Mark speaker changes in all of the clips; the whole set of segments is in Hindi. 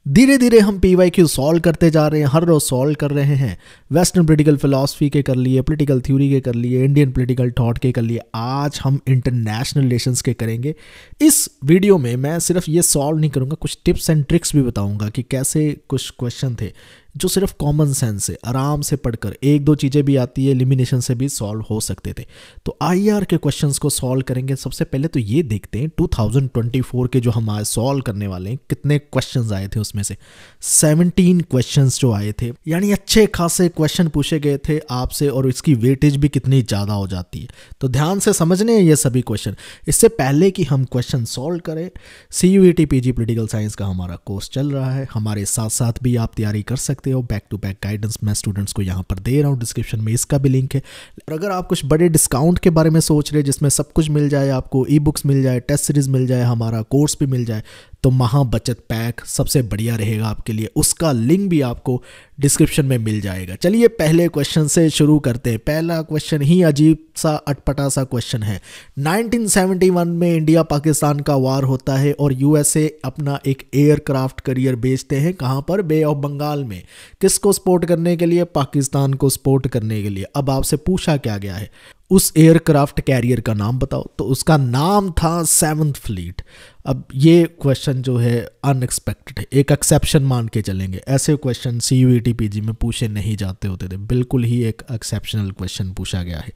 Speaker 1: धीरे धीरे हम PYQ सॉल्व करते जा रहे हैं, हर रोज सॉल्व कर रहे हैं। वेस्टर्न पॉलिटिकल फिलॉसफी के कर लिए, पॉलिटिकल थ्योरी के कर लिए, इंडियन पॉलिटिकल थॉट के कर लिए। आज हम इंटरनेशनल रिलेशंस के करेंगे। इस वीडियो में मैं सिर्फ ये सॉल्व नहीं करूँगा, कुछ टिप्स एंड ट्रिक्स भी बताऊँगा कि कैसे कुछ क्वेश्चन थे जो सिर्फ कॉमन सेंस से आराम से पढ़कर एक दो चीज़ें भी आती है, एलिमिनेशन से भी सॉल्व हो सकते थे। तो IR के क्वेश्चंस को सॉल्व करेंगे। सबसे पहले तो ये देखते हैं 2024 के जो हम आज सॉल्व करने वाले हैं कितने क्वेश्चंस आए थे। उसमें से 17 क्वेश्चंस जो आए थे, यानी अच्छे खासे क्वेश्चन पूछे गए थे आपसे, और इसकी वेटेज भी कितनी ज़्यादा हो जाती है। तो ध्यान से समझने हैं ये सभी क्वेश्चन। इससे पहले कि हम क्वेश्चन सॉल्व करें, CUET PG पॉलिटिकल साइंस का हमारा कोर्स चल रहा है। हमारे साथ साथ भी आप तैयारी कर सकते हो। बैक टू बैक गाइडेंस मैं स्टूडेंट्स को यहाँ पर दे रहा हूँ, डिस्क्रिप्शन में इसका भी लिंक है। और अगर आप कुछ बड़े डिस्काउंट के बारे में सोच रहे हैं जिसमें सब कुछ मिल जाए, आपको ई बुक्स मिल जाए, टेस्ट सीरीज मिल जाए, हमारा कोर्स भी मिल जाए, तो महा बचत पैक सबसे बढ़िया रहेगा आपके लिए। उसका लिंक भी आपको डिस्क्रिप्शन में मिल जाएगा। चलिए पहले क्वेश्चन से शुरू करते हैं। पहला क्वेश्चन ही अजीब सा अटपटा सा क्वेश्चन है। 1971 में इंडिया पाकिस्तान का वार होता है और USA अपना एक एयरक्राफ्ट कैरियर बेचते हैं। कहाँ पर? बे ऑफ बंगाल में। किसको सपोर्ट करने के लिए? पाकिस्तान को सपोर्ट करने के लिए। अब आपसे पूछा क्या गया है, उस एयरक्राफ्ट कैरियर का नाम बताओ। तो उसका नाम था 7th फ्लीट। अब ये क्वेश्चन जो है अनएक्सपेक्टेड है, एक एक्सेप्शन मान के चलेंगे। ऐसे क्वेश्चन CUET PG में पूछे नहीं जाते होते थे, बिल्कुल ही एक एक्सेप्शनल क्वेश्चन पूछा गया है।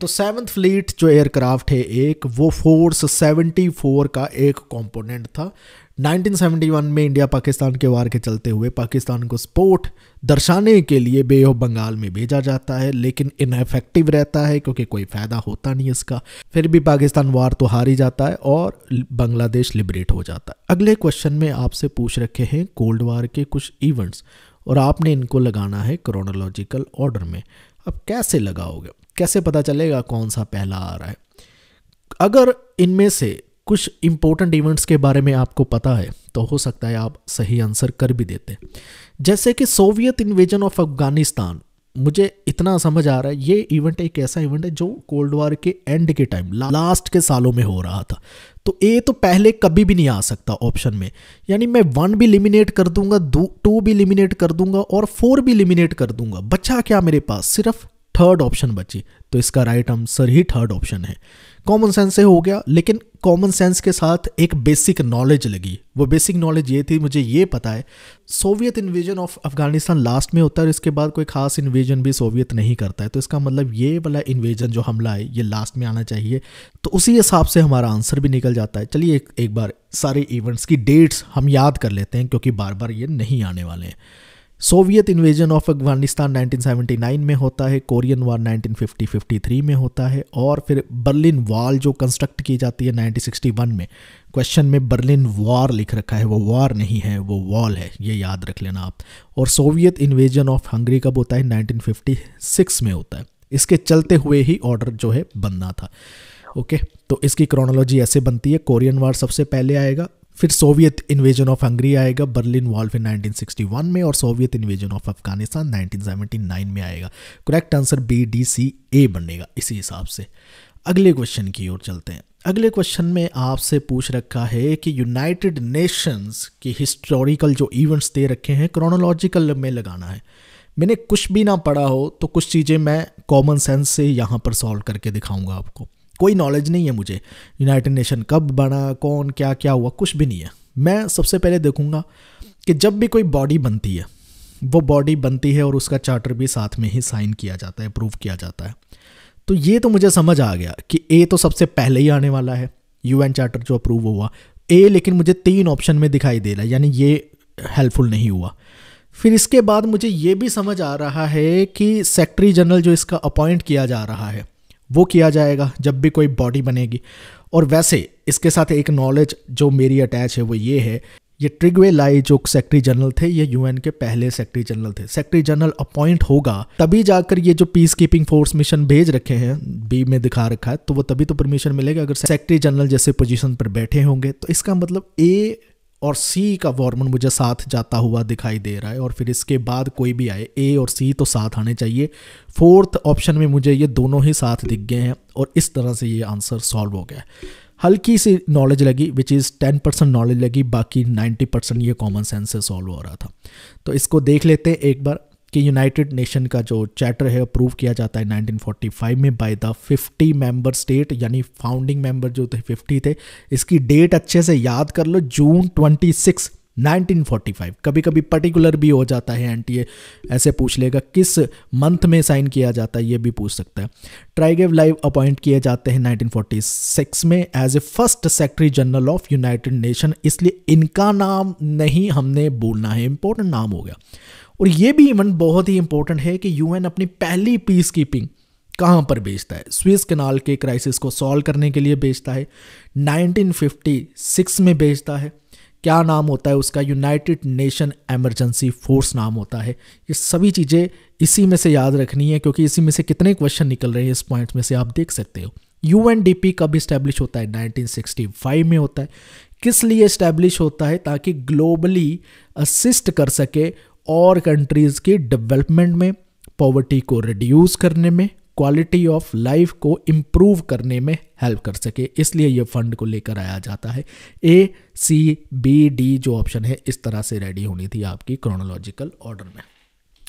Speaker 1: तो 7th फ्लीट जो एयरक्राफ्ट है एक, वो फोर्स 74 का एक कंपोनेंट था। 1971 में इंडिया पाकिस्तान के वार के चलते हुए पाकिस्तान को सपोर्ट दर्शाने के लिए बे ऑफ बंगाल में भेजा जाता है, लेकिन इनएफेक्टिव रहता है क्योंकि कोई फ़ायदा होता नहीं इसका। फिर भी पाकिस्तान वार तो हार ही जाता है और बांग्लादेश लिबरेट हो जाता है। अगले क्वेश्चन में आपसे पूछ रखे हैं कोल्ड वार के कुछ इवेंट्स, और आपने इनको लगाना है क्रोनोलॉजिकल ऑर्डर में। अब कैसे लगाओगे, कैसे पता चलेगा कौन सा पहला आ रहा है? अगर इनमें से कुछ इंपॉर्टेंट इवेंट्स के बारे में आपको पता है तो हो सकता है आप सही आंसर कर भी देते। जैसे कि सोवियत इन्वेजन ऑफ अफगानिस्तान, मुझे इतना समझ आ रहा है ये इवेंट एक ऐसा इवेंट है जो कोल्ड वॉर के एंड के टाइम, लास्ट के सालों में हो रहा था। तो ए तो पहले कभी भी नहीं आ सकता ऑप्शन में, यानी मैं 1 भी एलिमिनेट कर दूंगा, 2 भी एलिमिनेट कर दूंगा और 4 भी एलिमिनेट कर दूंगा। बचा क्या मेरे पास? सिर्फ 3rd ऑप्शन बची। तो इसका राइट आंसर ही 3rd ऑप्शन है। कॉमन सेंस से हो गया, लेकिन कॉमन सेंस के साथ एक बेसिक नॉलेज लगी। वो बेसिक नॉलेज ये थी, मुझे ये पता है Soviet invasion of Afghanistan last में होता है और इसके बाद कोई खास इन्वेजन भी सोवियत नहीं करता है। तो इसका मतलब ये वाला इन्वेजन जो हमला है ये लास्ट में आना चाहिए। तो उसी हिसाब से हमारा आंसर भी निकल जाता है। चलिए एक बार सारे इवेंट्स की डेट्स हम याद कर लेते हैं क्योंकि बार बार ये नहीं आने वाले हैं। सोवियत इन्वेजन ऑफ अफगानिस्तान 1979 में होता है, कोरियन वार 1950-53 में होता है, और फिर बर्लिन वॉल जो कंस्ट्रक्ट की जाती है 1961 में। क्वेश्चन में बर्लिन वॉर लिख रखा है, वो वॉर नहीं है, वो वॉल है, ये याद रख लेना आप। और सोवियत इन्वेजन ऑफ हंगरी कब होता है? 1956 में होता है। इसके चलते हुए ही ऑर्डर जो है बनना था। ओके, तो इसकी क्रोनोलॉजी ऐसे बनती है, कोरियन वार सबसे पहले आएगा, फिर सोवियत इन्वेजन ऑफ हंगरी आएगा, बर्लिन वॉल फिर 1961 में, और सोवियत इन्वेजन ऑफ अफगानिस्तान 1979 में आएगा। करेक्ट आंसर BDCA बनेगा इसी हिसाब से। अगले क्वेश्चन की ओर चलते हैं। अगले क्वेश्चन में आपसे पूछ रखा है कि यूनाइटेड नेशंस की हिस्टोरिकल जो इवेंट्स दे रखे हैं क्रोनोलॉजिकल में लगाना है। मैंने कुछ भी ना पढ़ा हो तो कुछ चीज़ें मैं कॉमन सेंस से यहाँ पर सॉल्व करके दिखाऊंगा आपको। कोई नॉलेज नहीं है मुझे, यूनाइटेड नेशन कब बना, कौन क्या क्या हुआ, कुछ भी नहीं है। मैं सबसे पहले देखूंगा कि जब भी कोई बॉडी बनती है, वो बॉडी बनती है और उसका चार्टर भी साथ में ही साइन किया जाता है, अप्रूव किया जाता है। तो ये तो मुझे समझ आ गया कि ए तो सबसे पहले ही आने वाला है, UN चार्टर जो अप्रूव हुआ ए, लेकिन मुझे 3 ऑप्शन में दिखाई दे रहा है, यानी ये हेल्पफुल नहीं हुआ। फिर इसके बाद मुझे ये भी समझ आ रहा है कि सेक्रेटरी जनरल जो इसका अपॉइंट किया जा रहा है वो किया जाएगा जब भी कोई बॉडी बनेगी। और वैसे इसके साथ एक नॉलेज जो मेरी अटैच है वो ये है, ये ट्रिगवे लाई जो सेक्रेटरी जनरल थे ये UN के पहले सेक्रेटरी जनरल थे। सेक्रेटरी जनरल अपॉइंट होगा तभी जाकर ये जो पीस कीपिंग फोर्स मिशन भेज रखे हैं, बी में दिखा रखा है, तो वो तभी तो परमिशन मिलेगा अगर सेक्रेटरी जनरल जैसे पोजीशन पर बैठे होंगे। तो इसका मतलब A और C का फॉर्मूला मुझे साथ जाता हुआ दिखाई दे रहा है, और फिर इसके बाद कोई भी आए A और C तो साथ आने चाहिए। 4th ऑप्शन में मुझे ये दोनों ही साथ दिख गए हैं और इस तरह से ये आंसर सॉल्व हो गया है। हल्की सी नॉलेज लगी विच इज़ 10% नॉलेज लगी, बाकी 90% ये कॉमन सेंस से सॉल्व हो रहा था। तो इसको देख लेते हैं एक बार कि यूनाइटेड नेशन का जो चार्टर है अप्रूव किया जाता है 1945 में बाय द 50 मेंबर स्टेट, यानी फाउंडिंग मेंबर जो थे 50 थे। इसकी डेट अच्छे से याद कर लो, जून 26 1945। कभी कभी पर्टिकुलर भी हो जाता है, एनटीए ऐसे पूछ लेगा किस मंथ में साइन किया जाता है, ये भी पूछ सकता है। ट्राइगेव लाइव अपॉइंट किए जाते हैं 1946 में as a first secretary general of United Nation, इसलिए इनका नाम नहीं हमने बोलना है, इंपॉर्टेंट नाम हो गया। और ये भी इवन बहुत ही इंपॉर्टेंट है कि यूएन अपनी पहली पीस कीपिंग कहाँ पर भेजता है, स्विस कैनाल के क्राइसिस को सॉल्व करने के लिए भेजता है, 1956 में भेजता है। क्या नाम होता है उसका, यूनाइटेड नेशन इमरजेंसी फोर्स नाम होता है। ये सभी चीज़ें इसी में से याद रखनी है, क्योंकि इसी में से कितने क्वेश्चन निकल रहे हैं इस पॉइंट में से आप देख सकते हो। यूएनडीपी कब इस्टेब्लिश होता है, 1965 में होता है। किस लिए इस्टेब्लिश होता है, ताकि ग्लोबली असिस्ट कर सके और कंट्रीज़ की डेवलपमेंट में, पॉवर्टी को रिड्यूस करने में, क्वालिटी ऑफ लाइफ को इम्प्रूव करने में हेल्प कर सके, इसलिए ये फंड को लेकर आया जाता है। ACBD जो ऑप्शन है इस तरह से रेडी होनी थी आपकी क्रोनोलॉजिकल ऑर्डर में।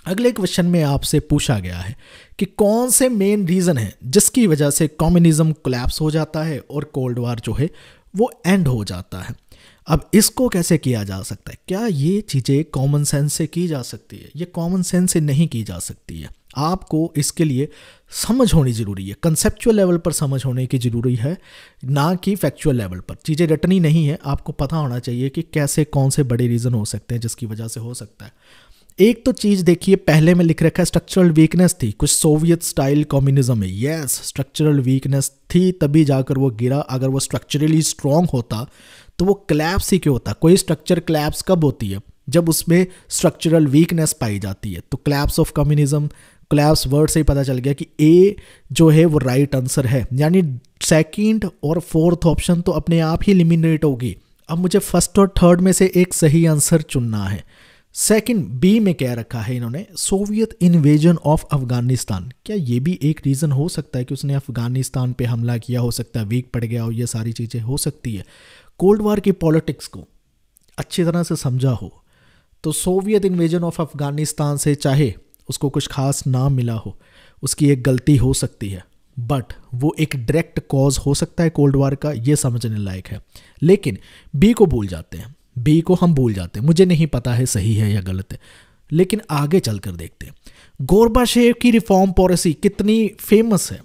Speaker 1: अगले क्वेश्चन में आपसे पूछा गया है कि कौन से मेन रीज़न है जिसकी वजह से कम्युनिज्म कोलैप्स हो जाता है और कोल्ड वार जो है वो एंड हो जाता है। अब इसको कैसे किया जा सकता है, क्या ये चीज़ें कॉमन सेंस से की जा सकती है? ये कॉमन सेंस से नहीं की जा सकती है। आपको इसके लिए समझ होनी ज़रूरी है, कंसेप्चुअल लेवल पर समझ होने की ज़रूरी है, ना कि फैक्चुअल लेवल पर। चीज़ें रटनी नहीं है, आपको पता होना चाहिए कि कैसे कौन से बड़े रीज़न हो सकते हैं जिसकी वजह से हो सकता है। एक तो चीज़ देखिए, पहले में लिख रखा है स्ट्रक्चरल वीकनेस थी, कुछ सोवियत स्टाइल कम्युनिज्म में। यस, स्ट्रक्चरल वीकनेस थी तभी जाकर वो गिरा। अगर वो स्ट्रक्चरली स्ट्रॉन्ग होता तो वो क्लैप्स ही क्यों होता? कोई स्ट्रक्चर क्लैप्स कब होती है, जब उसमें स्ट्रक्चरल वीकनेस पाई जाती है। तो collapse of communism, collapse word से ही पता चल गया कि ए जो है वो राइट आंसर है, यानी सेकंड और फोर्थ ऑप्शन तो अपने आप ही एलिमिनेट होगी। अब मुझे फर्स्ट और थर्ड में से एक सही आंसर चुनना है। सेकंड बी में क्या रखा है इन्होंने, सोवियत इन्वेजन ऑफ अफगानिस्तान। क्या ये भी एक रीज़न हो सकता है कि उसने अफगानिस्तान पे हमला किया? हो सकता है वीक पड़ गया और ये सारी चीज़ें हो सकती है। कोल्ड वार की पॉलिटिक्स को अच्छी तरह से समझा हो तो सोवियत इन्वेजन ऑफ अफगानिस्तान से चाहे उसको कुछ खास ना मिला हो, उसकी एक गलती हो सकती है, बट वो एक डायरेक्ट कॉज हो सकता है कोल्ड वार का, ये समझने लायक है। लेकिन बी को भूल जाते हैं, बी को हम भूल जाते हैं। मुझे नहीं पता है सही है या गलत है, लेकिन आगे चलकर देखते हैं। गोर्बाचेव की रिफॉर्म पॉलिसी कितनी फेमस है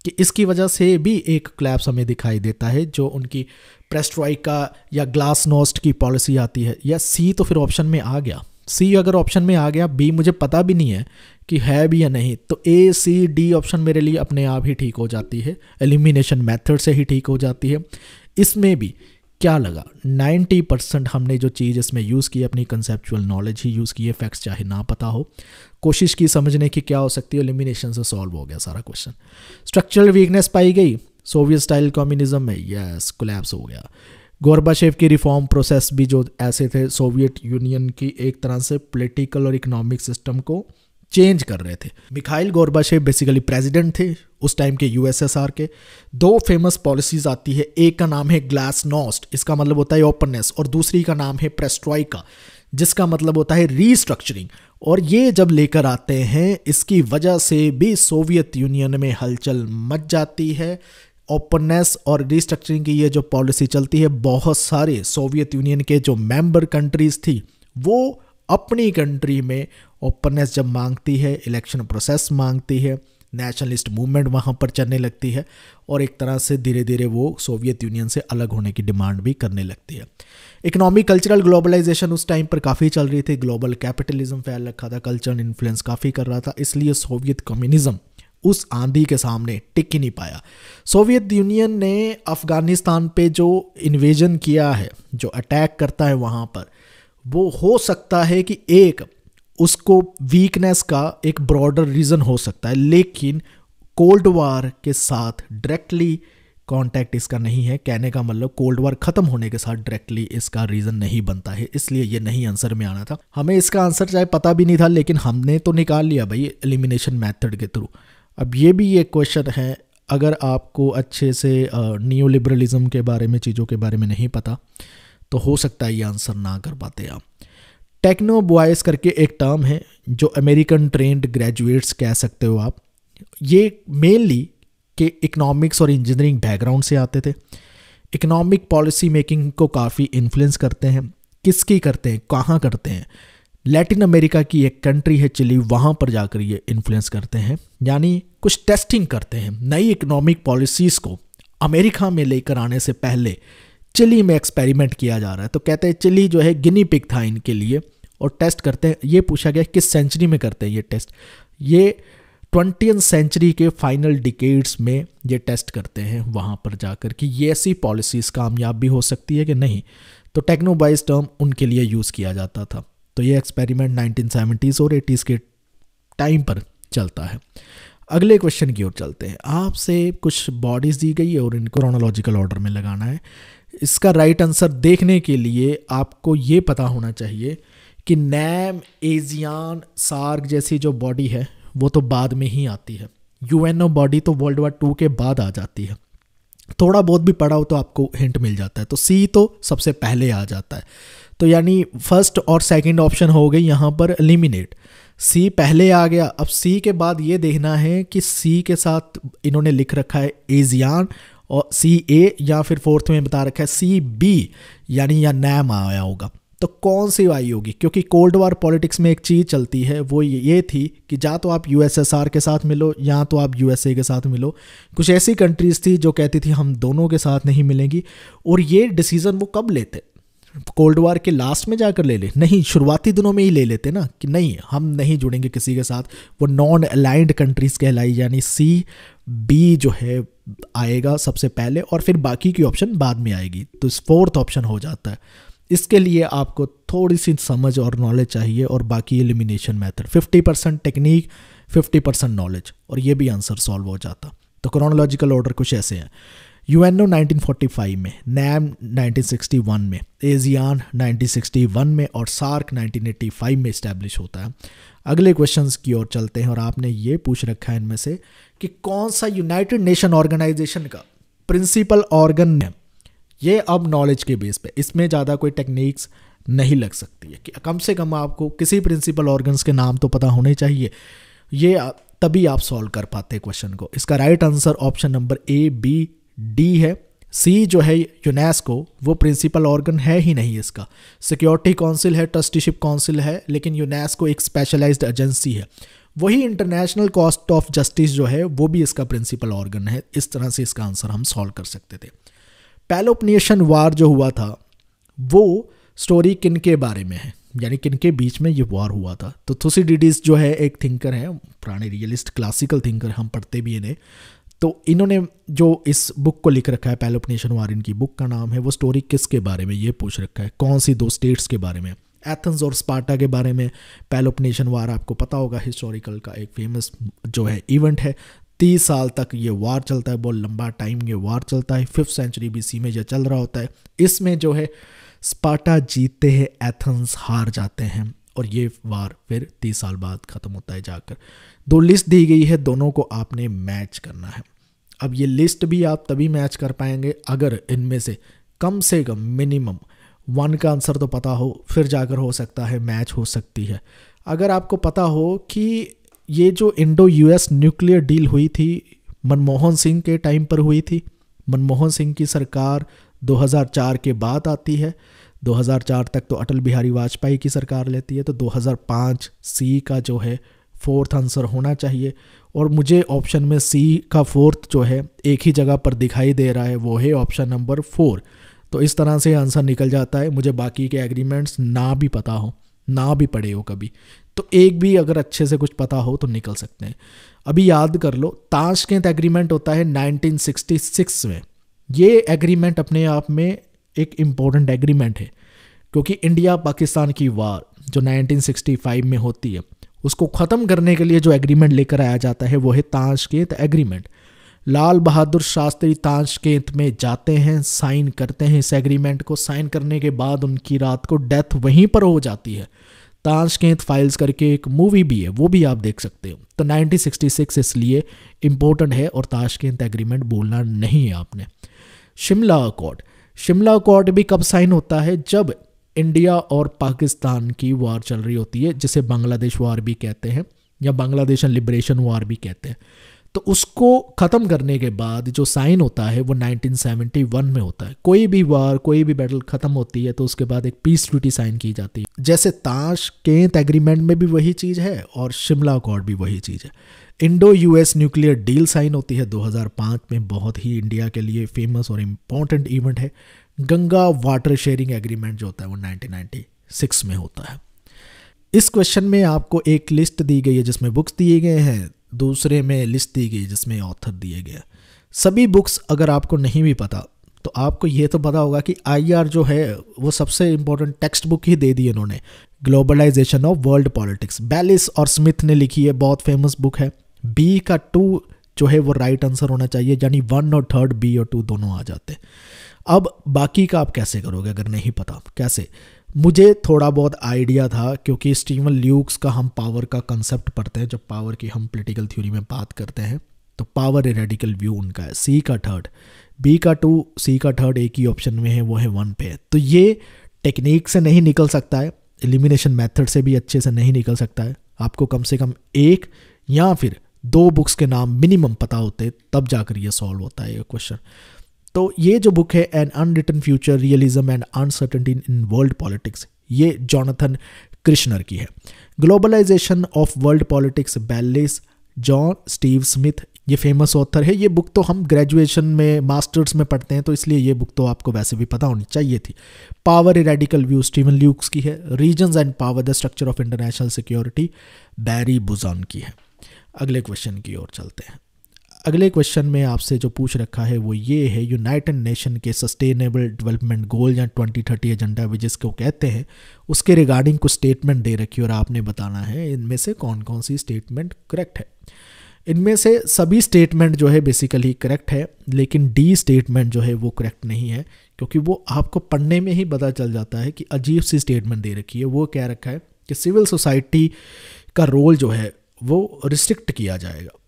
Speaker 1: कि इसकी वजह से भी एक क्लैप्स हमें दिखाई देता है, जो उनकी पेरेस्ट्रोइका या ग्लासनोस्ट की पॉलिसी आती है। या सी तो फिर ऑप्शन में आ गया, सी अगर ऑप्शन में आ गया, बी मुझे पता भी नहीं है कि है भी या नहीं, तो ACD ऑप्शन मेरे लिए अपने आप ही ठीक हो जाती है, एलिमिनेशन मेथड से ही ठीक हो जाती है। इसमें भी क्या लगा, 90% हमने जो चीज़ इसमें यूज़ की अपनी कंसेप्चुअल नॉलेज ही यूज़ की है, फैक्ट्स चाहे ना पता हो, कोशिश की समझने की क्या हो सकती है, एलिमिनेशन से सॉल्व हो गया सारा क्वेश्चन। स्ट्रक्चरल वीकनेस पाई गई सोवियत स्टाइल कम्युनिज्म में, यस कोलैप्स हो गया। गोर्बाचेव की रिफॉर्म प्रोसेस भी जो ऐसे थे, सोवियत यूनियन की एक तरह से पॉलिटिकल और इकोनॉमिक सिस्टम को चेंज कर रहे थे। मिखाइल गोर्बाचेव बेसिकली प्रेसिडेंट थे उस टाइम के USSR के। दो फेमस पॉलिसीज आती है, एक का नाम है ग्लासनोस्ट, इसका मतलब होता है ओपननेस, और दूसरी का नाम है पेरेस्ट्रोइका, जिसका मतलब होता है रीस्ट्रक्चरिंग। और ये जब लेकर आते हैं, इसकी वजह से भी सोवियत यूनियन में हलचल मच जाती है। ओपननेस और रीस्ट्रक्चरिंग की ये जो पॉलिसी चलती है, बहुत सारे सोवियत यूनियन के जो मेंबर कंट्रीज थी वो अपनी कंट्री में ओपननेस जब मांगती है, इलेक्शन प्रोसेस मांगती है, नेशनलिस्ट मूवमेंट वहाँ पर चलने लगती है, और एक तरह से धीरे धीरे वो सोवियत यूनियन से अलग होने की डिमांड भी करने लगती है। इकोनॉमिक कल्चरल ग्लोबलाइजेशन उस टाइम पर काफ़ी चल रही थी, ग्लोबल कैपिटलिज्म फैल रखा था, कल्चरल इन्फ्लुएंस काफ़ी कर रहा था, इसलिए सोवियत कम्युनिज्म उस आंधी के सामने टिक ही नहीं पाया। सोवियत यूनियन ने अफगानिस्तान पे जो इन्वेजन किया है, जो अटैक करता है वहाँ पर, वो हो सकता है कि एक उसको वीकनेस का एक ब्रॉडर रीज़न हो सकता है, लेकिन कोल्ड वार के साथ डायरेक्टली कांटेक्ट इसका नहीं है। कहने का मतलब कोल्ड वार ख़त्म होने के साथ डायरेक्टली इसका रीज़न नहीं बनता है, इसलिए ये नहीं आंसर में आना था। हमें इसका आंसर चाहे पता भी नहीं था, लेकिन हमने तो निकाल लिया भाई एलिमिनेशन मेथड के थ्रू। अब ये भी एक क्वेश्चन है, अगर आपको अच्छे से नियो लिबरलिज्म के बारे में, चीज़ों के बारे में नहीं पता, तो हो सकता है ये आंसर ना कर पाते आप। टेक्नो बॉयज़ करके एक टर्म है जो अमेरिकन ट्रेंड ग्रेजुएट्स कह सकते हो आप। ये मेनली के इकोनॉमिक्स और इंजीनियरिंग बैकग्राउंड से आते थे। इकोनॉमिक पॉलिसी मेकिंग को काफ़ी इन्फ्लुएंस करते हैं। किसकी करते हैं, कहाँ करते हैं? लैटिन अमेरिका की एक कंट्री है चिली, वहाँ पर जाकर ये इन्फ्लुएंस करते हैं, यानी कुछ टेस्टिंग करते हैं। नई इकोनॉमिक पॉलिसीज़ को अमेरिका में लेकर आने से पहले चिली में एक्सपेरिमेंट किया जा रहा है। तो कहते हैं चिली जो है गिनी पिग था इनके लिए, और टेस्ट करते हैं। ये पूछा गया किस सेंचुरी में करते हैं ये टेस्ट। ये 20वीं सेंचुरी के फाइनल डिकेड्स में ये टेस्ट करते हैं वहाँ पर जाकर कि ये ऐसी पॉलिसीज़ कामयाब भी हो सकती है कि नहीं। तो टेक्नो बॉयज़ टर्म उनके लिए यूज़ किया जाता था। तो ये एक्सपेरिमेंट 1970s और 80s के टाइम पर चलता है। अगले क्वेश्चन की ओर चलते हैं। आपसे कुछ बॉडीज़ दी गई है और इनको क्रोनोलॉजिकल ऑर्डर में लगाना है। इसका राइट आंसर देखने के लिए आपको ये पता होना चाहिए कि नैम, एजियान, सार्क जैसी जो बॉडी है वो तो बाद में ही आती है। यूएनओ बॉडी तो वर्ल्ड वॉर 2 के बाद आ जाती है। थोड़ा बहुत भी पढ़ा हो तो आपको हिंट मिल जाता है। तो सी तो सबसे पहले आ जाता है। तो यानी फर्स्ट और सेकंड ऑप्शन हो गई यहाँ पर एलिमिनेट। सी पहले आ गया। अब सी के बाद ये देखना है कि सी के साथ इन्होंने लिख रखा है एजियान और सी ए, या फिर फोर्थ में बता रखा है सी बी, यानी या नैम आया होगा। तो कौन सी आई होगी? क्योंकि कोल्ड वार पॉलिटिक्स में एक चीज़ चलती है, वो ये थी कि या तो आप यूएसएसआर के साथ मिलो या तो आप यूएसए के साथ मिलो। कुछ ऐसी कंट्रीज़ थी जो कहती थी हम दोनों के साथ नहीं मिलेंगी। और ये डिसीज़न वो कब लेते? कोल्ड वार के लास्ट में जाकर ले ले? नहीं, शुरुआती दिनों में ही ले लेते ना कि नहीं हम नहीं जुड़ेंगे किसी के साथ। वो नॉन अलाइंड कंट्रीज़ कहलाई, यानी सी बी जो है आएगा सबसे पहले और फिर बाकी की ऑप्शन बाद में आएगी। तो फोर्थ ऑप्शन हो जाता है। इसके लिए आपको थोड़ी सी समझ और नॉलेज चाहिए और बाकी एलिमिनेशन मेथड 50% टेक्निक 50% नॉलेज, और ये भी आंसर सॉल्व हो जाता। तो क्रोनोलॉजिकल ऑर्डर कुछ ऐसे हैं। यूएनओ 1945 में, नैम 1961 में, एजियान 1961 में और सार्क 1985 में इस्टेब्लिश होता है। अगले क्वेश्चंस की ओर चलते हैं और आपने ये पूछ रखा है इनमें से कि कौन सा यूनाइटेड नेशन ऑर्गेनाइजेशन का प्रिंसिपल ऑर्गन है। ये अब नॉलेज के बेस पे, इसमें ज़्यादा कोई टेक्निक्स नहीं लग सकती है कि कम से कम आपको किसी प्रिंसिपल ऑर्गन्स के नाम तो पता होने चाहिए। ये तभी आप सॉल्व कर पाते हैं क्वेश्चन को। इसका right answer option number A, B, D है। सी जो है यूनेस्को, वो प्रिंसिपल ऑर्गन है ही नहीं इसका। सिक्योरिटी काउंसिल है, ट्रस्टीशिप काउंसिल है, लेकिन यूनेस्को एक स्पेशलाइज्ड एजेंसी है। वही इंटरनेशनल कॉस्ट ऑफ जस्टिस जो है वो भी इसका प्रिंसिपल ऑर्गन है। इस तरह से इसका आंसर हम सॉल्व कर सकते थे। पेलोपोनेशियन वार जो हुआ था वो स्टोरी किन के बारे में है, यानी किन के बीच में ये वॉर हुआ था। तो थुसिडिडीज जो है एक थिंकर है, पुराने रियलिस्ट क्लासिकल थिंकर, हम पढ़ते भी इन्हें। तो इन्होंने जो इस बुक को लिख रखा है पेलोपोनेशियन वार, इनकी बुक का नाम है। वो स्टोरी किसके बारे में ये पूछ रखा है, कौन सी दो स्टेट्स के बारे में? एथेंस और स्पार्टा के बारे में। पेलोपोनेशियन वार आपको पता होगा हिस्टोरिकल का एक फेमस जो है इवेंट है। 30 साल तक ये वार चलता है, बहुत लंबा टाइम ये वार चलता है। 5th सेंचुरी BC में ये चल रहा होता है। इसमें जो है स्पार्टा जीतते हैं, एथेंस हार जाते हैं और ये वार फिर 30 साल बाद ख़त्म होता है जाकर। 2 लिस्ट दी गई है, दोनों को आपने मैच करना है। अब ये लिस्ट भी आप तभी मैच कर पाएंगे अगर इनमें से कम मिनिमम 1 का आंसर तो पता हो, फिर जाकर हो सकता है मैच हो सकती है। अगर आपको पता हो कि ये जो इंडो US न्यूक्लियर डील हुई थी मनमोहन सिंह के टाइम पर हुई थी। मनमोहन सिंह की सरकार 2004 के बाद आती है। 2004 तक तो अटल बिहारी वाजपेयी की सरकार लेती है। तो 2005 सी का जो है 4th आंसर होना चाहिए। और मुझे ऑप्शन में सी का 4th जो है एक ही जगह पर दिखाई दे रहा है, वो है ऑप्शन नंबर 4। तो इस तरह से आंसर निकल जाता है। मुझे बाकी के एग्रीमेंट्स ना भी पता हो, ना भी पढ़े हो कभी, तो एक भी अगर अच्छे से कुछ पता हो तो निकल सकते हैं। अभी याद कर लो, ताशकंद एग्रीमेंट होता है 1966 में। ये एग्रीमेंट अपने आप में एक इम्पोर्टेंट एग्रीमेंट है, क्योंकि इंडिया पाकिस्तान की वार जो 1965 में होती है, उसको ख़त्म करने के लिए जो एग्रीमेंट लेकर आया जाता है वो है Tashkent agreement. Lal Bahadur Shastri Tashkent में जाते हैं, साइन करते हैं इस एग्रीमेंट को। साइन करने के बाद उनकी रात को डेथ वहीं पर हो जाती है। ताशकंद फाइल्स करके एक मूवी भी है, वो भी आप देख सकते हो। तो 1966 इसलिए इम्पोर्टेंट है और ताशकंद एग्रीमेंट बोलना नहीं है आपने। शिमला अकॉर्ड, शिमला अकॉर्ड भी कब साइन होता है? जब इंडिया और पाकिस्तान की वार चल रही होती है, जिसे बांग्लादेश वार भी कहते हैं या बांग्लादेश लिबरेशन वार भी कहते हैं। तो उसको ख़त्म करने के बाद जो साइन होता है वो 1971 में होता है। कोई भी वार, कोई भी बैटल ख़त्म होती है तो उसके बाद एक पीस ट्रीटी साइन की जाती है। जैसे ताशकंद एग्रीमेंट में भी वही चीज़ है और शिमला अकॉर्ड भी वही चीज़ है। Indo US nuclear deal sign होती है 2005 में, बहुत ही इंडिया के लिए फेमस और इम्पॉर्टेंट इवेंट है। गंगा वाटर शेयरिंग एग्रीमेंट जो होता है वो 1996 में होता है। इस क्वेश्चन में आपको एक लिस्ट दी गई है जिसमें बुक्स दिए गए हैं, दूसरे में लिस्ट दी गई जिसमें ऑथर दिए गए। सभी बुक्स अगर आपको नहीं भी पता तो आपको ये तो पता होगा कि आईआर जो है वो सबसे इम्पोर्टेंट टेक्स्ट बुक ही दे दी इन्होंने, globalisation of world politics, Baylis और स्मिथ ने लिखी है, बहुत फेमस बुक है। बी का 2 जो है वो राइट आंसर होना चाहिए, यानी 1 और 3 बी और 2 दोनों आ जाते। अब बाकी का आप कैसे करोगे अगर नहीं पता? कैसे? मुझे थोड़ा बहुत आइडिया था क्योंकि स्टीवन ल्यूक्स का हम पावर का कंसेप्ट पढ़ते हैं, जब पावर की हम पॉलिटिकल थ्योरी में बात करते हैं तो पावर ए रेडिकल व्यू उनका है। सी का 3, बी का 2, सी का 3 एक ही ऑप्शन में है, वो है 1 पे। तो ये टेक्निक से नहीं निकल सकता है, एलिमिनेशन मेथड से भी अच्छे से नहीं निकल सकता है। आपको कम से कम 1 या फिर 2 बुक्स के नाम मिनिमम पता होते तब जाकर ये सॉल्व होता है ये क्वेश्चन। तो ये जो बुक है an unwritten future, realism and uncertainty in world politics, ये जॉनथन कृष्णर की है। Globalisation of world politics, Baylis, John Steve Smith, ये फेमस ऑथर है। ये बुक तो हम ग्रेजुएशन में, मास्टर्स में पढ़ते हैं तो इसलिए ये बुक तो आपको वैसे भी पता होनी चाहिए थी। Power a radical view Steven Lukes की है। Regions and power, the structure of international security, Barry Buzan की है। अगले क्वेश्चन की ओर चलते हैं। अगले क्वेश्चन में आपसे जो पूछ रखा है वो ये है, यूनाइटेड नेशन के सस्टेनेबल डेवलपमेंट गोल या 2030 एजेंडा भी जिसको कहते हैं, उसके रिगार्डिंग कुछ स्टेटमेंट दे रखी है और आपने बताना है इनमें से कौन कौन सी स्टेटमेंट करेक्ट है। इनमें से सभी स्टेटमेंट जो है बेसिकली करेक्ट है, लेकिन डी स्टेटमेंट जो है वो करेक्ट नहीं है, क्योंकि वो आपको पढ़ने में ही पता चल जाता है कि अजीब सी स्टेटमेंट दे रखी है। वो क्या रखा है कि सिविल सोसाइटी का रोल जो है वो रिस्ट्रिक्ट किया जाएगा।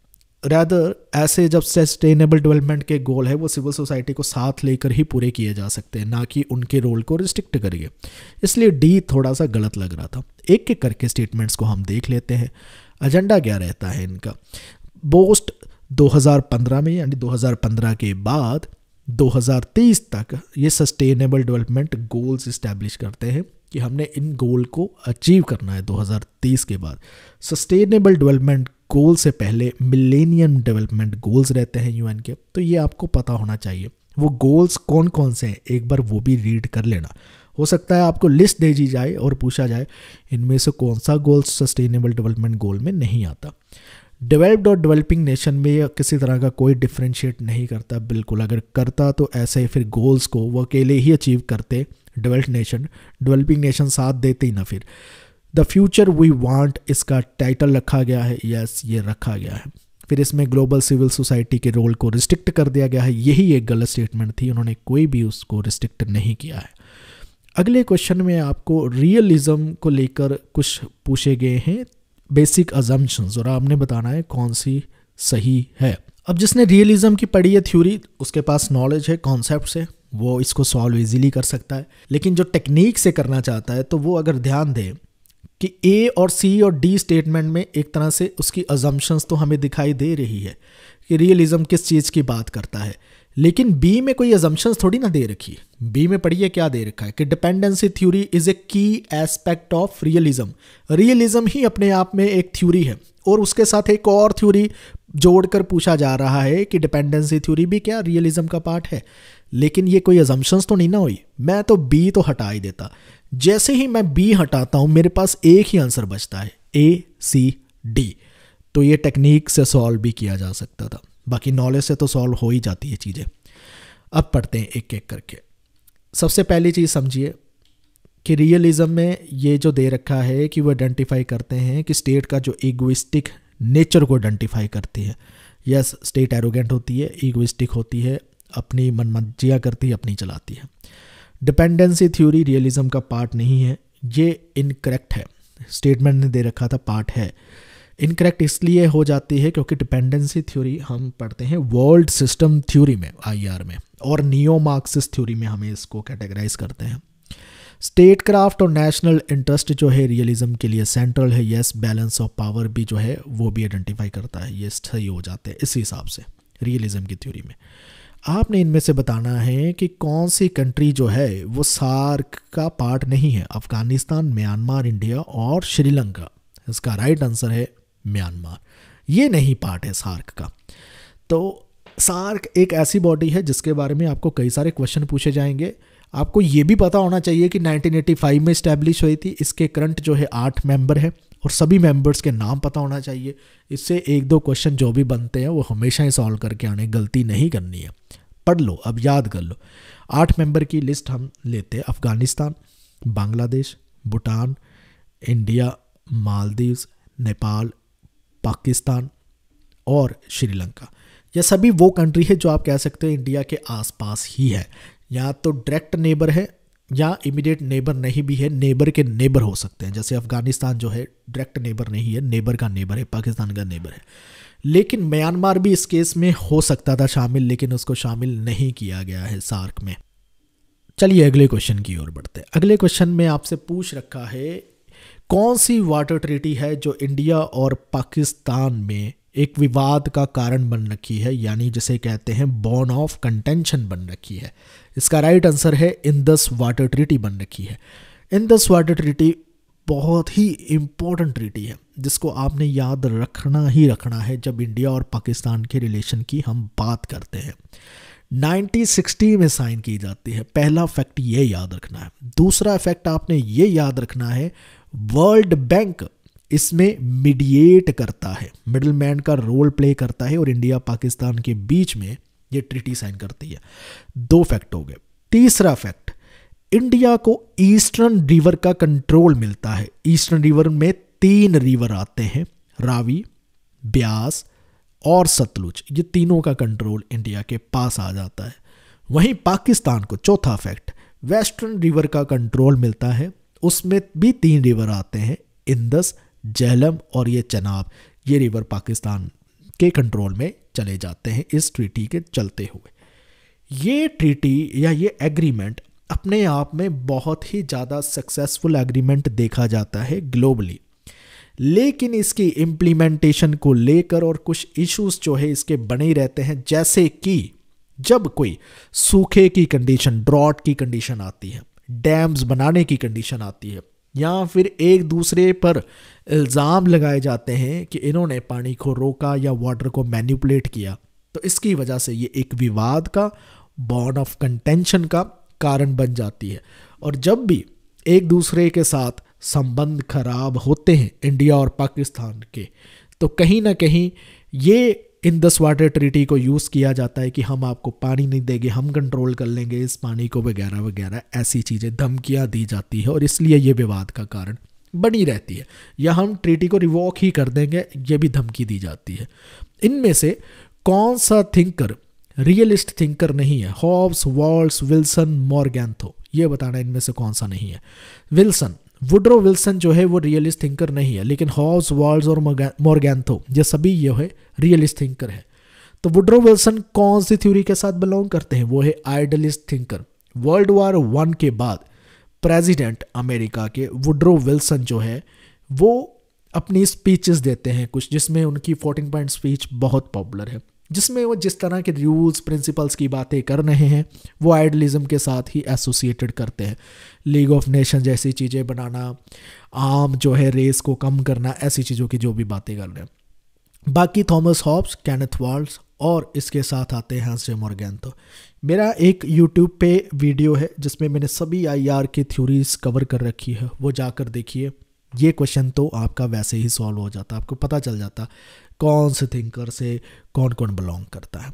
Speaker 1: रैदर ऐसे जब सस्टेनेबल डेवलपमेंट के गोल है वो सिविल सोसाइटी को साथ लेकर ही पूरे किए जा सकते हैं, ना कि उनके रोल को रिस्ट्रिक्ट करिए। इसलिए डी थोड़ा सा गलत लग रहा था। एक एक करके स्टेटमेंट्स को हम देख लेते हैं। एजेंडा क्या रहता है इनका? पोस्ट 2015 में, यानी 2015 के बाद 2030 तक ये सस्टेनेबल डेवलपमेंट गोल्स इस्टेब्लिश करते हैं कि हमने इन गोल को अचीव करना है 2030 के बाद। सस्टेनेबल डेवलपमेंट गोल से पहले मिलेनियम डेवलपमेंट गोल्स रहते हैं यूएन के, तो ये आपको पता होना चाहिए। वो गोल्स कौन कौन से हैं एक बार वो भी रीड कर लेना। हो सकता है आपको लिस्ट दे दी जाए और पूछा जाए इनमें से कौन सा गोल सस्टेनेबल डेवलपमेंट गोल में नहीं आता। डेवलप्ड और डेवलपिंग नेशन में किसी तरह का कोई डिफ्रेंशिएट नहीं करता, बिल्कुल। अगर करता तो ऐसे फिर गोल्स को वो अकेले ही अचीव करते डेवलप्ड नेशन, डेवलपिंग नेशन साथ देते ही ना। फिर द फ्यूचर वी वांट इसका टाइटल रखा गया है, यस ये रखा गया है। फिर इसमें ग्लोबल सिविल सोसाइटी के रोल को रिस्ट्रिक्ट कर दिया गया है, यही एक गलत स्टेटमेंट थी, उन्होंने कोई भी उसको रिस्ट्रिक्ट नहीं किया है। अगले क्वेश्चन में आपको रियलिज्म को लेकर कुछ पूछे गए हैं बेसिक अजम्पशंस, और आपने बताना है कौन सी सही है। अब जिसने रियलिज्म की पढ़ी है थ्योरी, उसके पास नॉलेज है कॉन्सेप्ट से, वो इसको सॉल्व इजीली कर सकता है। लेकिन जो टेक्निक से करना चाहता है तो वो अगर ध्यान दे कि ए और सी और डी स्टेटमेंट में एक तरह से उसकी अजम्पशंस तो हमें दिखाई दे रही है कि रियलिज्म किस चीज़ की बात करता है, लेकिन बी में कोई अजम्पशंस थोड़ी ना दे रखी है। बी में पढ़िए क्या दे रखा है कि डिपेंडेंसी थ्योरी इज ए की एस्पेक्ट ऑफ रियलिज्म। रियलिज्म ही अपने आप में एक थ्योरी है और उसके साथ एक और थ्योरी जोड़कर पूछा जा रहा है कि डिपेंडेंसी थ्योरी भी क्या रियलिज्म का पार्ट है। लेकिन ये कोई अजम्पशंस तो नहीं ना हुई। मैं तो बी तो हटा ही देता। जैसे ही मैं बी हटाता हूं मेरे पास एक ही आंसर बचता है, ए सी डी। तो ये टेक्निक से सॉल्व भी किया जा सकता था, बाकी नॉलेज से तो सॉल्व हो ही जाती है चीज़ें। अब पढ़ते हैं एक एक करके। सबसे पहली चीज़ समझिए कि रियलिज्म में ये जो दे रखा है कि वो आइडेंटिफाई करते हैं कि स्टेट का जो ईगोइस्टिक नेचर को आइडेंटिफाई करती है। यस, स्टेट एरोगेंट होती है, ईगोइस्टिक होती है, अपनी मनमर्जियाँ करती है, अपनी चलाती है। डिपेंडेंसी थ्योरी रियलिज्म का पार्ट नहीं है, ये इनकरेक्ट है। स्टेटमेंट ने दे रखा था पार्ट है। इनकरेक्ट इसलिए हो जाती है क्योंकि डिपेंडेंसी थ्योरी हम पढ़ते हैं वर्ल्ड सिस्टम थ्योरी में, आईआर में, और नियो मार्क्सिस्ट थ्योरी में हमें इसको कैटेगराइज करते हैं। स्टेट क्राफ्ट और नेशनल इंटरेस्ट जो है रियलिज्म के लिए सेंट्रल है। यस, बैलेंस ऑफ पावर भी जो है वो भी आइडेंटिफाई करता है। ये सही हो जाते हैं इस हिसाब से रियलिज्म की थ्योरी में। आपने इनमें से बताना है कि कौन सी कंट्री जो है वो सार्क का पार्ट नहीं है। अफगानिस्तान, म्यांमार, इंडिया और श्रीलंका। इसका राइट आंसर है म्यांमार। ये नहीं पार्ट है सार्क का। तो सार्क एक ऐसी बॉडी है जिसके बारे में आपको कई सारे क्वेश्चन पूछे जाएंगे। आपको ये भी पता होना चाहिए कि 1985 में इस्टेब्लिश हुई थी। इसके करंट जो है 8 मेंबर है और सभी मेंबर्स के नाम पता होना चाहिए। इससे 1-2 क्वेश्चन जो भी बनते हैं वो हमेशा ही सॉल्व करके आने, गलती नहीं करनी है। पढ़ लो, अब याद कर लो। 8 मेंबर की लिस्ट हम लेते हैं। अफगानिस्तान, बांग्लादेश, भूटान, इंडिया, मालदीव्स, नेपाल, पाकिस्तान और श्रीलंका। यह सभी वो कंट्री है जो आप कह सकते हो इंडिया के आसपास ही है। या तो डायरेक्ट नेबर है या इमीडिएट नेबर नहीं भी है, नेबर के नेबर हो सकते हैं। जैसे अफगानिस्तान जो है डायरेक्ट नेबर नहीं है, नेबर का नेबर है, पाकिस्तान का नेबर है। लेकिन म्यांमार भी इस केस में हो सकता था शामिल, लेकिन उसको शामिल नहीं किया गया है सार्क में। चलिए अगले क्वेश्चन की ओर बढ़ते हैं। अगले क्वेश्चन में आपसे पूछ रखा है कौन सी वाटर ट्रीटी है जो इंडिया और पाकिस्तान में एक विवाद का कारण बन रखी है, यानी जिसे कहते हैं बॉन ऑफ कंटेंशन बन रखी है। इसका राइट आंसर है इंडस वाटर ट्रीटी बन रखी है। इंडस वाटर ट्रीटी बहुत ही इम्पोर्टेंट ट्रीटी है जिसको आपने याद रखना ही रखना है जब इंडिया और पाकिस्तान के रिलेशन की हम बात करते हैं। 1960 में साइन की जाती है। पहला फैक्ट ये याद रखना है। दूसरा फैक्ट आपने ये याद रखना है वर्ल्ड बैंक इसमें मीडिएट करता है, मिडिल मैन का रोल प्ले करता है और इंडिया पाकिस्तान के बीच में ये ट्रीटी साइन करती है। 2 फैक्ट हो गए। तीसरा फैक्ट, इंडिया को ईस्टर्न रिवर का कंट्रोल मिलता है। ईस्टर्न रिवर में 3 रिवर आते हैं, रावी, ब्यास और सतलुज। ये तीनों का कंट्रोल इंडिया के पास आ जाता है। वहीं पाकिस्तान को, चौथा फैक्ट, वेस्टर्न रिवर का कंट्रोल मिलता है। उसमें भी 3 रिवर आते हैं, इंदस, झेलम और ये चनाब। ये रिवर पाकिस्तान के कंट्रोल में चले जाते हैं इस ट्रीटी के चलते हुए। ये ट्रीटी या ये एग्रीमेंट अपने आप में बहुत ही ज़्यादा सक्सेसफुल एग्रीमेंट देखा जाता है ग्लोबली, लेकिन इसकी इम्प्लीमेंटेशन को लेकर और कुछ इश्यूज जो है इसके बने ही रहते हैं। जैसे कि जब कोई सूखे की कंडीशन, ड्रॉट की कंडीशन आती है, डैम्स बनाने की कंडीशन आती है, या फिर एक दूसरे पर इल्ज़ाम लगाए जाते हैं कि इन्होंने पानी को रोका या वाटर को मैनिपुलेट किया, तो इसकी वजह से ये एक विवाद का, बॉन्ड ऑफ कंटेंशन का कारण बन जाती है। और जब भी एक दूसरे के साथ संबंध खराब होते हैं इंडिया और पाकिस्तान के, तो कहीं ना कहीं ये इंडस वाटर ट्रीटी को यूज़ किया जाता है कि हम आपको पानी नहीं देंगे, हम कंट्रोल कर लेंगे इस पानी को, वगैरह वगैरह, ऐसी चीज़ें, धमकियाँ दी जाती है और इसलिए ये विवाद का कारण बनी रहती है। या हम ट्रीटी को रिवॉक ही कर देंगे, ये भी धमकी दी जाती है। इनमें से कौन सा थिंकर रियलिस्ट थिंकर नहीं है? Hobbes, Waltz, Wilson, Morgenthau. ये बताना इनमें से कौन सा नहीं है। विल्सन, वुड्रो विल्सन जो है वो रियलिस्ट थिंकर नहीं है, लेकिन हॉब्स, वॉल्स और मॉर्गैंथो ये सभी ये है रियलिस्ट थिंकर है। तो वुड्रो विल्सन कौन सी थ्योरी के साथ बिलोंग करते हैं? वो है आइडियलिस्ट थिंकर। वर्ल्ड वॉर 1 के बाद प्रेसिडेंट अमेरिका के वुड्रो विल्सन जो है वो अपनी स्पीचेस देते हैं कुछ, जिसमें उनकी 14 पॉइंट स्पीच बहुत पॉपुलर है, जिसमें वो जिस तरह के रूल्स प्रिंसिपल्स की बातें कर रहे हैं वो आइडियलिज्म के साथ ही एसोसिएटेड करते हैं। लीग ऑफ नेशन जैसी चीज़ें बनाना, आम जो है रेस को कम करना, ऐसी चीज़ों की जो भी बातें कर रहे हैं। बाकी थॉमस हॉब्स, केनेथ वाल्स और इसके साथ आते हैं हंस मॉर्गैंथो। मेरा एक यूट्यूब पे वीडियो है जिसमें मैंने सभी आईआर की थ्योरीज कवर कर रखी है, वो जाकर देखिए। ये क्वेश्चन तो आपका वैसे ही सॉल्व हो जाता, आपको पता चल जाता कौन से थिंकर से कौन कौन बिलोंग करता है।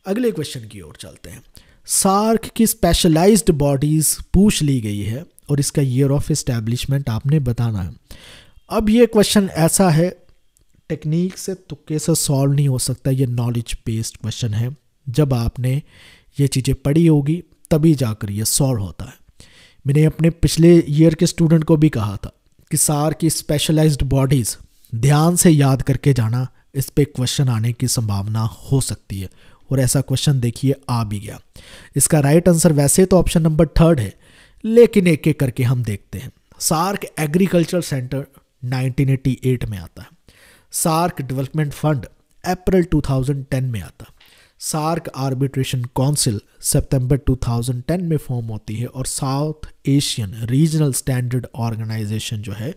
Speaker 1: अगले क्वेश्चन की ओर चलते हैं। सार्क की स्पेशलाइज्ड बॉडीज पूछ ली गई है और इसका ईयर ऑफ एस्टैब्लिशमेंट आपने बताना है। अब ये क्वेश्चन ऐसा है, टेक्निक से तुक्के से सॉल्व नहीं हो सकता, ये नॉलेज बेस्ड क्वेश्चन है। जब आपने ये चीज़ें पढ़ी होगी तभी जाकर ये सॉल्व होता है। मैंने अपने पिछले ईयर के स्टूडेंट को भी कहा था कि सार्क की स्पेशलाइज्ड बॉडीज़ ध्यान से याद करके जाना, इस पे क्वेश्चन आने की संभावना हो सकती है, और ऐसा क्वेश्चन देखिए आ भी गया। इसका राइट आंसर वैसे तो ऑप्शन नंबर 3 है, लेकिन एक एक करके हम देखते हैं। सार्क एग्रीकल्चर सेंटर 1988 में आता है। सार्क डेवलपमेंट फंड अप्रैल 2010 में आता है। सार्क आर्बिट्रेशन काउंसिल सितंबर 2010 में फॉर्म होती है, और South Asian regional standard organisation जो है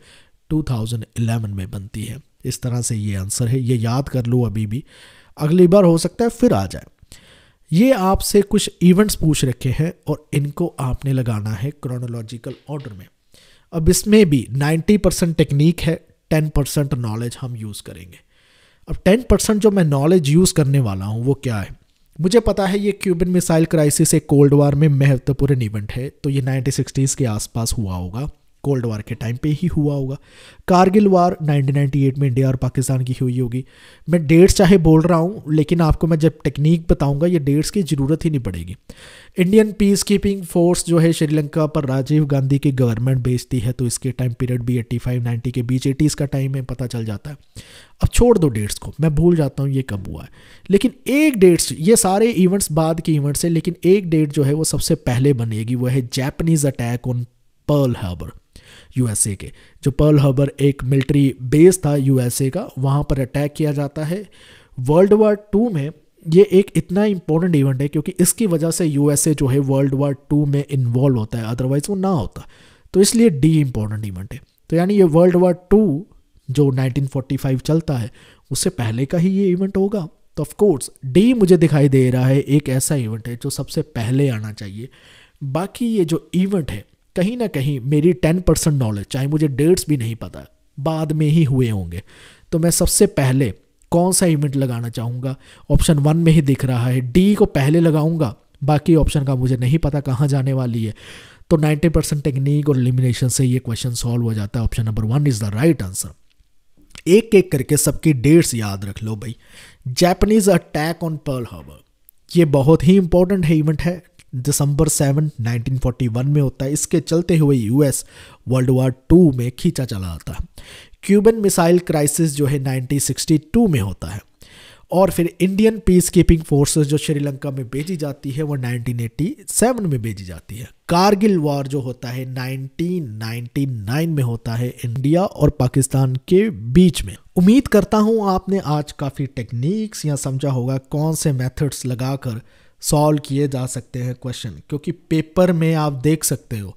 Speaker 1: 2011 में बनती है। इस तरह से ये आंसर है, ये याद कर लो अभी भी, अगली बार हो सकता है फिर आ जाए। ये आपसे कुछ इवेंट्स पूछ रखे हैं और इनको आपने लगाना है क्रोनोलॉजिकल ऑर्डर में। अब इसमें भी 90% टेक्निक है, 10% नॉलेज हम यूज़ करेंगे। अब 10% जो मैं नॉलेज यूज़ करने वाला हूँ वो क्या है? मुझे पता है ये क्यूबन मिसाइल क्राइसिस एक कोल्ड वार में महत्वपूर्ण इवेंट है, तो ये 1960s के आसपास हुआ होगा, कोल्ड वार के टाइम पे ही हुआ होगा। कारगिल वार 1998 में इंडिया और पाकिस्तान की हुई होगी। मैं डेट्स चाहे बोल रहा हूँ, लेकिन आपको मैं जब टेक्निक बताऊंगा ये डेट्स की ज़रूरत ही नहीं पड़ेगी। इंडियन पीस कीपिंग फोर्स जो है श्रीलंका पर राजीव गांधी की गवर्नमेंट बेचती है, तो इसके टाइम पीरियड भी 85-90 के बीच 80s का टाइम है, पता चल जाता है। अब छोड़ दो डेट्स को, मैं भूल जाता हूँ ये कब हुआ है, लेकिन एक डेट्स, ये सारे इवेंट्स बाद के इवेंट्स है, लेकिन एक डेट जो है वो सबसे पहले बनेगी, वो है Japanese attack on Pearl Harbor, USA के। जो पर्ल हार्बर एक मिलिट्री बेस था यूएसए का, वहाँ पर अटैक किया जाता है। वर्ल्ड वार 2 में ये एक इतना इंपॉर्टेंट इवेंट है क्योंकि इसकी वजह से यूएसए जो है वर्ल्ड वार 2 में इन्वॉल्व होता है, अदरवाइज वो ना होता, तो इसलिए डी इंपॉर्टेंट इवेंट है। तो यानी ये वर्ल्ड वार 2 जो 1945 चलता है उससे पहले का ही ये इवेंट होगा, तो ऑफ कोर्स डी मुझे दिखाई दे रहा है एक ऐसा इवेंट है जो सबसे पहले आना चाहिए। बाकी ये जो इवेंट है कहीं ना कहीं मेरी 10% नॉलेज, चाहे मुझे डेट्स भी नहीं पता, बाद में ही हुए होंगे, तो मैं सबसे पहले कौन सा इवेंट लगाना चाहूँगा? ऑप्शन 1 में ही दिख रहा है, डी को पहले लगाऊंगा, बाकी ऑप्शन का मुझे नहीं पता कहाँ जाने वाली है। तो 90% टेक्निक और एलिमिनेशन से ये क्वेश्चन सॉल्व हो जाता है। Option number 1 is the right answer. एक एक करके सबकी डेट्स याद रख लो भाई। Japanese attack on Pearl Harbor, ये बहुत ही इंपॉर्टेंट है इवेंट है, दिसंबर 7 1941 में होता है। इसके चलते हुए यूएस वर्ल्ड वार 2 में खींचा चला आता है। क्यूबन मिसाइल क्राइसिस जो है 1962 में होता है, और फिर इंडियन पीस कीपिंग फोर्सेस जो श्रीलंका में भेजी जाती है वो 1987 में भेजी जाती है। कारगिल वार जो होता है 1999 में होता है, इंडिया और पाकिस्तान के बीच में। उम्मीद करता हूँ आपने आज काफ़ी टेक्निक्स या समझा होगा कौन से मेथड्स लगाकर सॉल्व किए जा सकते हैं क्वेश्चन, क्योंकि पेपर में आप देख सकते हो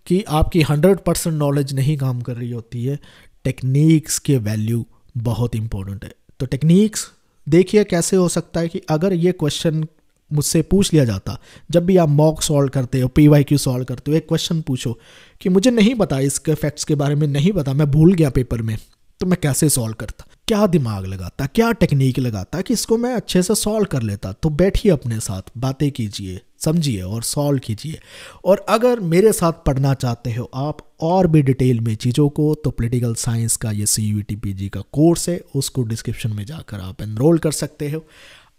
Speaker 1: कि आपकी 100% नॉलेज नहीं काम कर रही होती है, टेक्निक्स के वैल्यू बहुत इंपॉर्टेंट है। तो टेक्निक्स देखिए कैसे हो सकता है कि अगर ये क्वेश्चन मुझसे पूछ लिया जाता, जब भी आप मॉक सॉल्व करते हो, PYQ सॉल्व करते हो, एक क्वेश्चन पूछो कि मुझे नहीं पता, इसके फैक्ट्स के बारे में नहीं पता, मैं भूल गया पेपर में, तो मैं कैसे सॉल्व करता, क्या दिमाग लगाता, क्या टेक्निक लगाता कि इसको मैं अच्छे से सॉल्व कर लेता। तो बैठिए अपने साथ, बातें कीजिए, समझिए और सॉल्व कीजिए। और अगर मेरे साथ पढ़ना चाहते हो आप और भी डिटेल में चीज़ों को, तो पॉलिटिकल साइंस का ये CUET PG का कोर्स है, उसको डिस्क्रिप्शन में जाकर आप एनरोल कर सकते हो।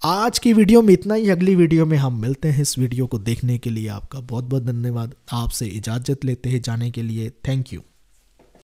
Speaker 1: आज की वीडियो में इतना ही, अगली वीडियो में हम मिलते हैं। इस वीडियो को देखने के लिए आपका बहुत बहुत धन्यवाद। आपसे इजाज़त लेते हैं जाने के लिए। Thank you.